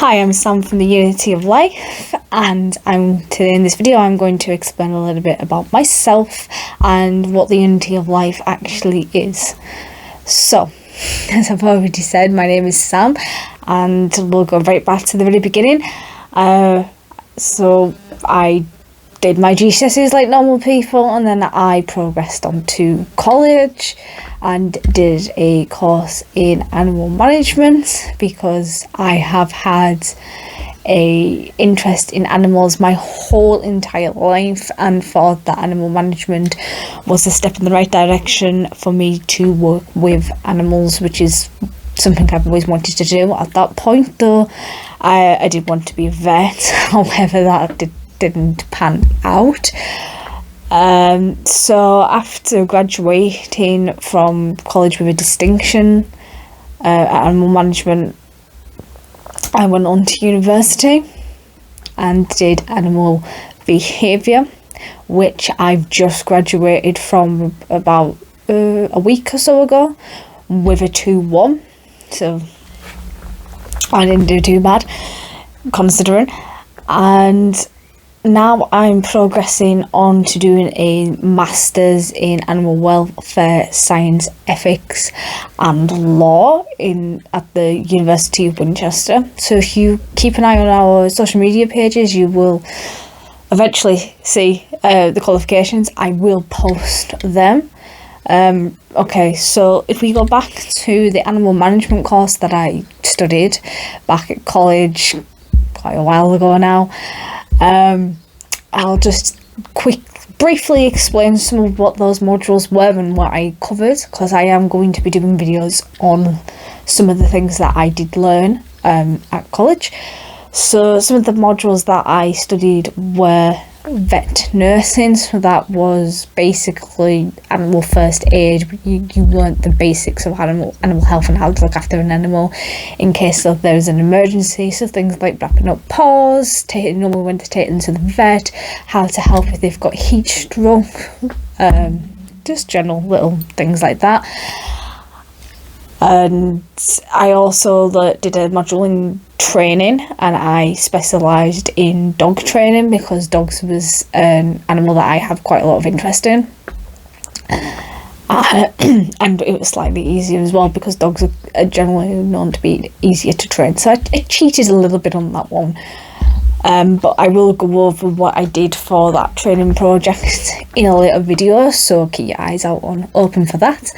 Hi, I'm Sam from the Unity of Life, and today in this video I'm going to explain a little bit about myself and what the Unity of Life actually is. So, as I've already said, my name is Sam, and we'll go right back to the very beginning. So I did my GCSEs like normal people, and then I progressed on to college and did a course in animal management because I have had a interest in animals my whole entire life and thought that animal management was a step in the right direction for me to work with animals, which is something I've always wanted to do. At that point though, I did want to be a vet, however that didn't pan out. So after graduating from college with a distinction at animal management, I went on to university and did animal behaviour, which I've just graduated from about a week or so ago with a 2-1, so I didn't do too bad considering. And now I'm progressing on to doing a Masters in Animal Welfare Science Ethics and Law at the University of Winchester. So if you keep an eye on our social media pages, you will eventually see the qualifications. I will post them. Okay, so if we go back to the animal management course that I studied back at college quite a while ago now, I'll just briefly explain some of what those modules were and what I covered, because I am going to be doing videos on some of the things that I did learn at college. So some of the modules that I studied were vet nursing, so that was basically animal first aid. You learnt the basics of animal health and how to look after an animal in case there's an emergency, so things like wrapping up paws, knowing when to take them to the vet, how to help if they've got heat stroke, just general little things like that. And I also did a module in training, and I specialised in dog training because dogs was an animal that I have quite a lot of interest in. And it was slightly easier as well because dogs are generally known to be easier to train. So I cheated a little bit on that one. But I will go over what I did for that training project in a later video, so keep your eyes open for that.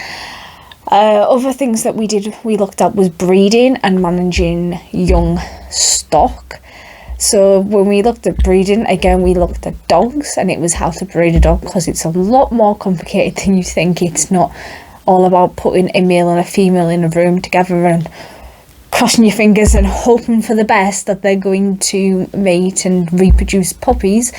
Other things that we looked at was breeding and managing young stock. So when we looked at breeding, again, we looked at dogs, and it was how to breed a dog, because it's a lot more complicated than you think. It's not all about putting a male and a female in a room together and crossing your fingers and hoping for the best that they're going to mate and reproduce puppies.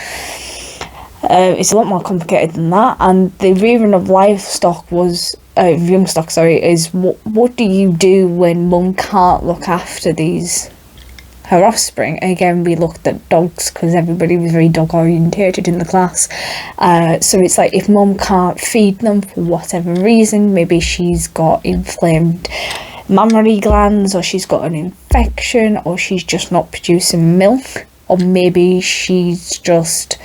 It's a lot more complicated than that. And the rearing of livestock was young stock, is what do you do when mum can't look after her offspring? Again, we looked at dogs because everybody was very dog orientated in the class. So it's like if mum can't feed them for whatever reason, maybe she's got inflamed mammary glands, or she's got an infection, or she's just not producing milk, or maybe she's just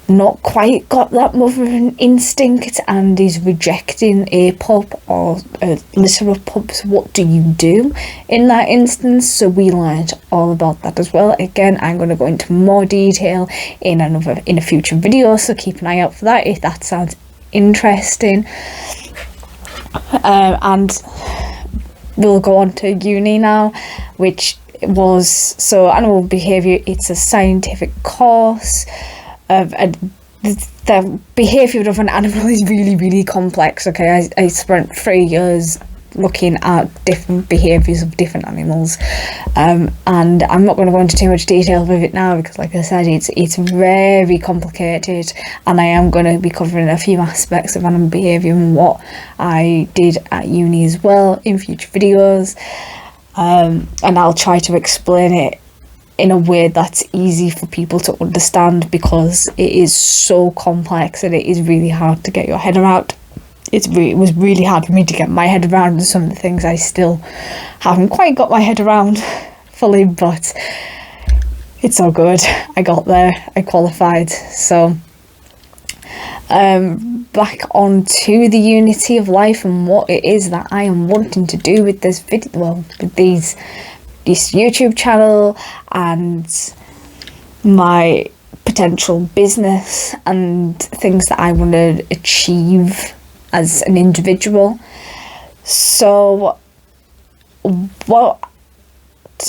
not quite got that mothering instinct and is rejecting a pup or a litter of pups. What do you do in that instance? So we learned all about that as well. Again, I'm going to go into more detail in a future video, so keep an eye out for that if that sounds interesting. And we'll go on to uni now, which was animal behaviour. It's a scientific course. The behaviour of an animal is really, really complex. Okay, I spent 3 years looking at different behaviours of different animals, and I'm not going to go into too much detail with it now because, like I said, it's very complicated, and I am going to be covering a few aspects of animal behaviour and what I did at uni as well in future videos, and I'll try to explain it in a way that's easy for people to understand, because it is so complex and it is really hard to get your head around. It was really hard for me to get my head around some of the things I still haven't quite got my head around fully, but it's all good. I got there, I qualified. So back on to the unity of life and what it is that I am wanting to do with this video, well, with this YouTube channel and my potential business and things that I want to achieve as an individual. So what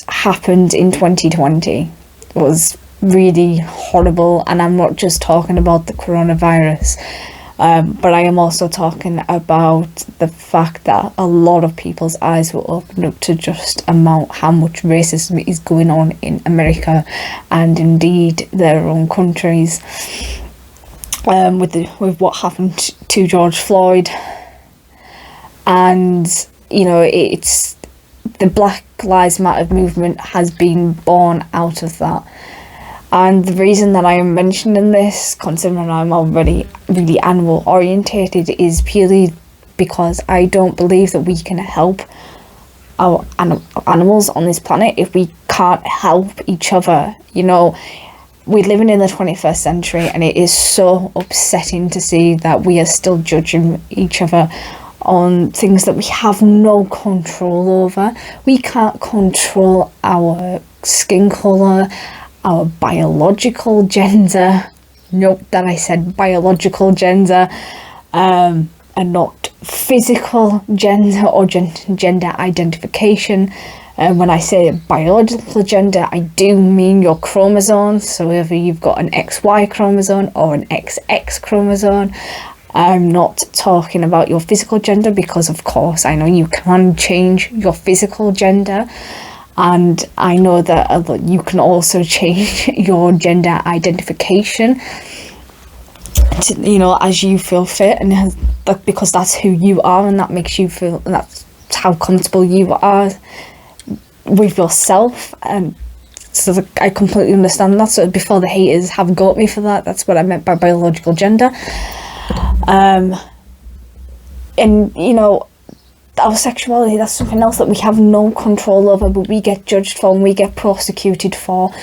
happened in 2020 was really horrible, and I'm not just talking about the coronavirus, but I am also talking about the fact that a lot of people's eyes were opened up to just how much racism is going on in America and indeed their own countries, with what happened to George Floyd. And it's the Black Lives Matter movement has been born out of that. And the reason that I am mentioning this, considering I'm already really animal orientated, is purely because I don't believe that we can help our animals on this planet if we can't help each other. We're living in the 21st century, and it is so upsetting to see that we are still judging each other on things that we have no control over. We can't control our skin colour, our biological gender. Note that I said biological gender, and not physical gender or gender identification. And when I say biological gender, I do mean your chromosomes. So whether you've got an XY chromosome or an XX chromosome. I'm not talking about your physical gender, because of course I know you can change your physical gender, and I know that you can also change your gender identification to, as you feel fit, and because that's who you are, and that makes you feel, and that's how comfortable you are with yourself. And so I completely understand that. So before the haters have got me for that, that's what I meant by biological gender. And our sexuality, that's something else that we have no control over, but we get judged for and we get prosecuted for.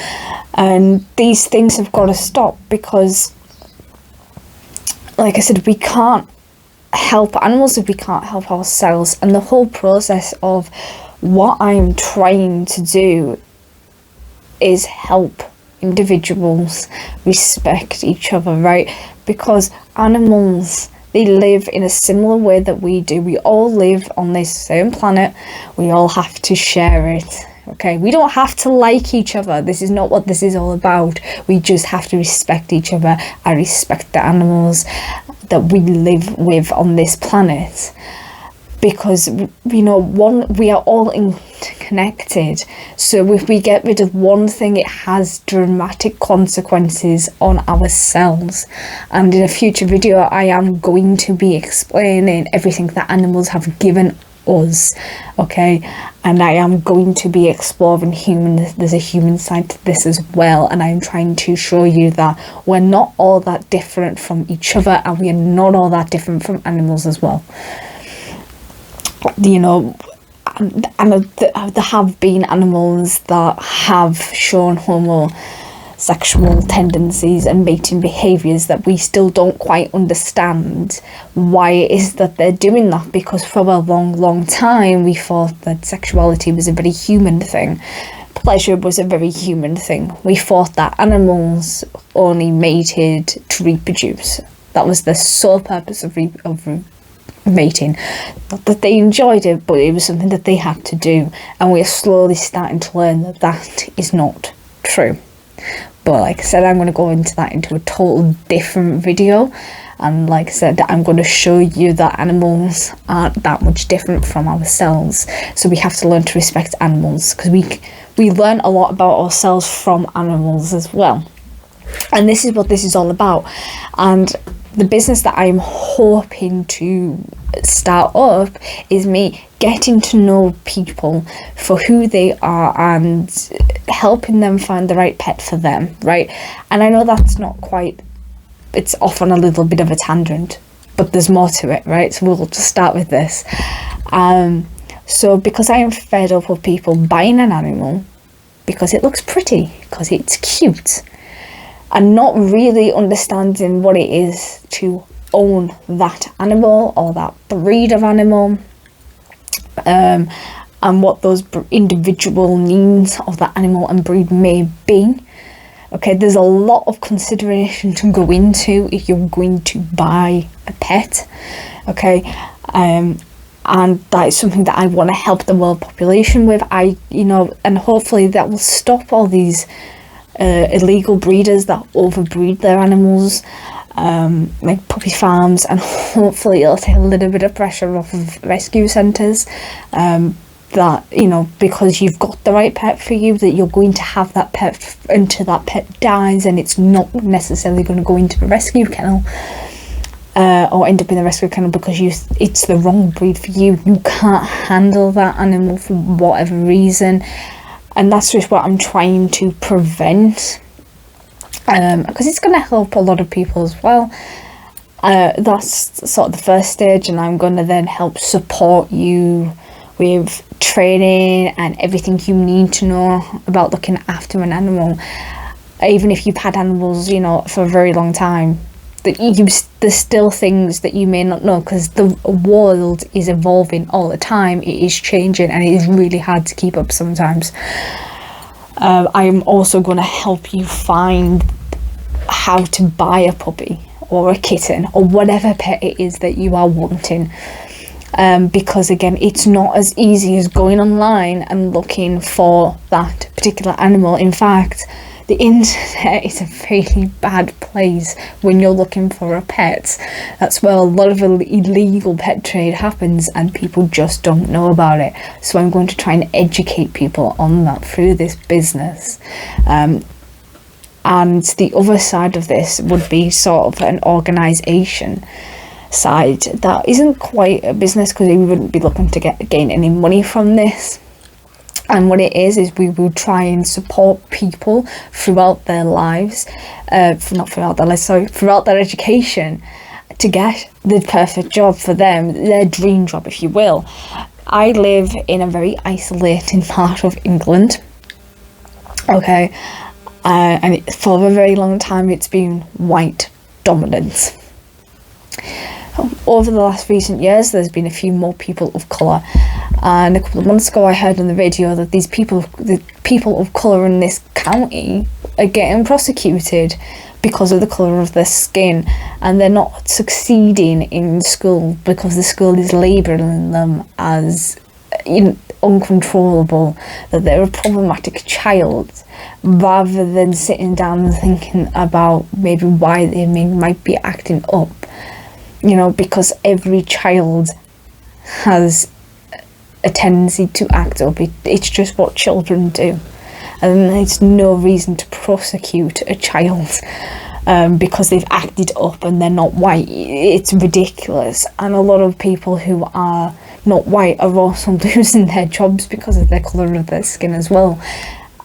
And these things have got to stop, because like I said, we can't help animals if we can't help ourselves. And the whole process of what I'm trying to do is help individuals respect each other, right? Because animals, they live in a similar way that we do. We all live on this same planet. We all have to share it, okay? We don't have to like each other. This is not what this is all about. We just have to respect each other and respect the animals that we live with on this planet. Because we are all interconnected. So if we get rid of one thing, it has dramatic consequences on ourselves. And in a future video, I am going to be explaining everything that animals have given us, okay? And I am going to be exploring there's a human side to this as well, and I'm trying to show you that we're not all that different from each other, and we are not all that different from animals as well. And there have been animals that have shown homosexual tendencies and mating behaviours that we still don't quite understand why it is that they're doing that, because for a long time we thought that sexuality was a very human thing. Pleasure was a very human thing. We thought that animals only mated to reproduce. That was the sole purpose of mating. Not that they enjoyed it, but it was something that they had to do, and we are slowly starting to learn that that is not true. But like I said, I'm going to go into that into a total different video, and like I said, I'm going to show you that animals aren't that much different from ourselves. So we have to learn to respect animals, because we learn a lot about ourselves from animals as well. And this is what this is all about. And the business that I'm hoping to start up is me getting to know people for who they are and helping them find the right pet for them, right? And I know that's not quite, it's off on a little bit of a tangent, but there's more to it, right? So we'll just start with this. So because I am fed up with people buying an animal, because it looks pretty, because it's cute, and not really understanding what it is to own that animal or that breed of animal, and what those individual needs of that animal and breed may be. Okay, there's a lot of consideration to go into if you're going to buy a pet. Okay, and that is something that I want to help the world population with. And hopefully that will stop all these illegal breeders that overbreed their animals, like puppy farms, and hopefully it'll take a little bit of pressure off of rescue centres, that, because you've got the right pet for you, that you're going to have that pet until that pet dies, and it's not necessarily going to go into a rescue kennel, or end up in the rescue kennel because it's the wrong breed for you. You can't handle that animal for whatever reason, and that's just what I'm trying to prevent, because it's going to help a lot of people as well. That's sort of the first stage, and I'm going to then help support you with training and everything you need to know about looking after an animal. Even if you've had animals, for a very long time, there's still things that you may not know, because the world is evolving all the time. It is changing, and it is really hard to keep up sometimes. I'm also going to help you find how to buy a puppy or a kitten or whatever pet it is that you are wanting. Because again, it's not as easy as going online and looking for that particular animal. In fact, the internet is a really bad place when you're looking for a pet. That's where a lot of illegal pet trade happens, and people just don't know about it. So I'm going to try and educate people on that through this business. And the other side of this would be sort of an organisation side that isn't quite a business, because we wouldn't be looking to gain any money from this. And what it is we will try and support people throughout their lives, throughout their education, to get the perfect job for them, their dream job, if you will. I live in a very isolated part of England, okay, and for a very long time it's been white dominance. Over the last recent years, there's been a few more people of colour, and a couple of months ago I heard on the radio that the people of colour in this county are getting prosecuted because of the colour of their skin, and they're not succeeding in school because the school is labelling them as uncontrollable, that they're a problematic child, rather than sitting down and thinking about maybe why they might be acting up. Because every child has a tendency to act up. It's just what children do. And there's no reason to prosecute a child because they've acted up and they're not white. It's ridiculous. And a lot of people who are not white are also losing their jobs because of the colour of their skin as well.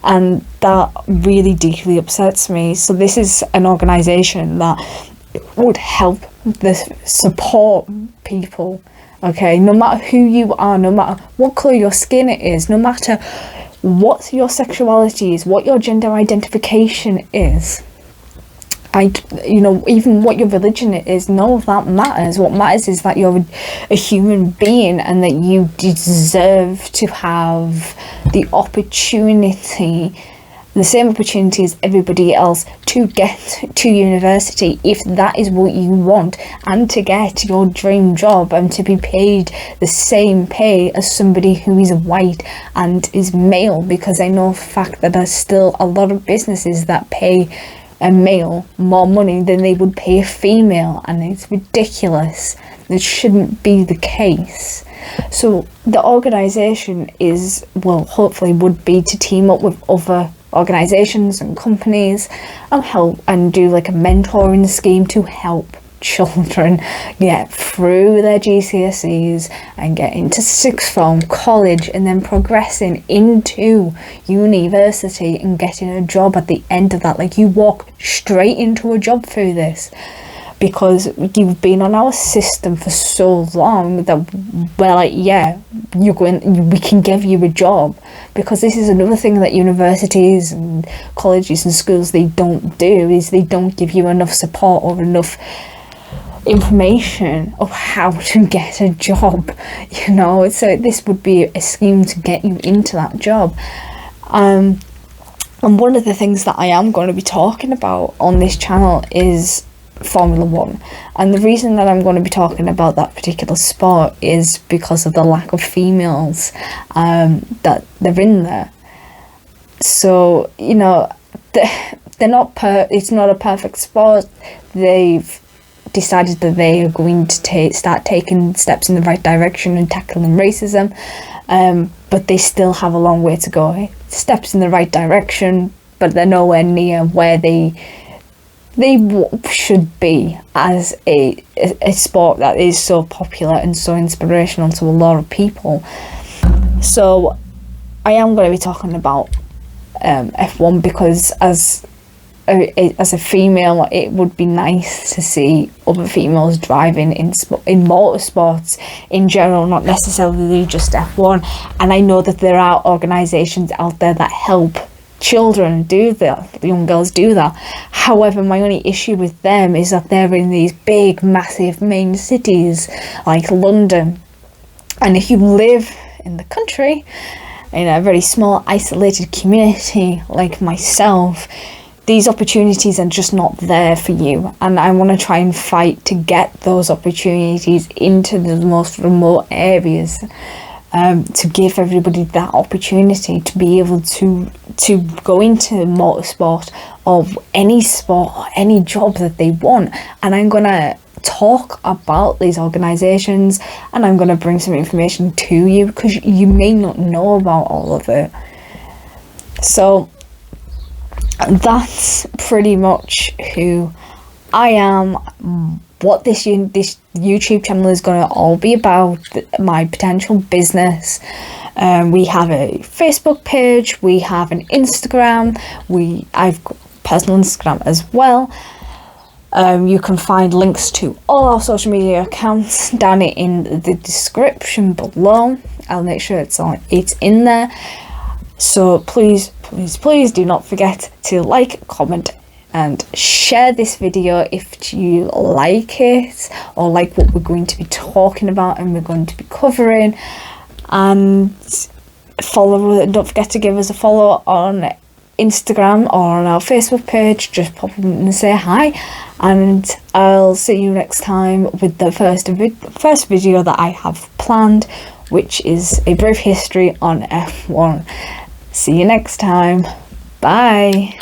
And that really deeply upsets me. So this is an organisation that would help support people, okay, no matter who you are, no matter what colour your skin is, no matter what your sexuality is, what your gender identification is, even what your religion is, none of that matters. What matters is that you're a human being, and that you deserve to have the opportunity, the same opportunity as everybody else, to get to university if that is what you want, and to get your dream job and to be paid the same pay as somebody who is white and is male, because I know for a fact that there's still a lot of businesses that pay a male more money than they would pay a female, and it's ridiculous. It shouldn't be the case. So the organisation hopefully would be to team up with other organisations and companies and help and do like a mentoring scheme to help children get through their GCSEs and get into sixth form, college, and then progressing into university and getting a job at the end of that. Like, you walk straight into a job through this, because you've been on our system for so long that we're like, yeah, we can give you a job. Because this is another thing that universities and colleges and schools, they don't do, is they don't give you enough support or enough information of how to get a job, so this would be a scheme to get you into that job. And one of the things that I am going to be talking about on this channel is Formula One. And the reason that I'm going to be talking about that particular sport is because of the lack of females that they're in there. So, they're not it's not a perfect sport. They've decided that they are going to start taking steps in the right direction and tackling racism, but they still have a long way to go. Steps in the right direction, but they're nowhere near where they should be as a sport that is so popular and so inspirational to a lot of people. So I am going to be talking about F1 because as a female, it would be nice to see other females driving in motorsports in general, not necessarily just F1. And I know that there are organisations out there that help children do that, young girls do that. However, my only issue with them is that they're in these big, massive main cities like London. And if you live in the country, in a very small, isolated community like myself, these opportunities are just not there for you, and I want to try and fight to get those opportunities into the most remote areas, to give everybody that opportunity to be able to go into motorsport or any sport or any job that they want. And I'm going to talk about these organisations, and I'm going to bring some information to you because you may not know about all of it. So that's pretty much who I am, what this YouTube channel is going to all be about, my potential business. We have a Facebook page, we have an Instagram, I've got personal Instagram as well. You can find links to all our social media accounts down in the description below. I'll make sure it's in there. So please do not forget to like, comment and share this video if you like it or like what we're going to be talking about and we're going to be covering. And don't forget to give us a follow on Instagram or on our Facebook page. Just pop in and say hi, and I'll see you next time with the first video that I have planned, which is a brief history on F1. See you next time. Bye.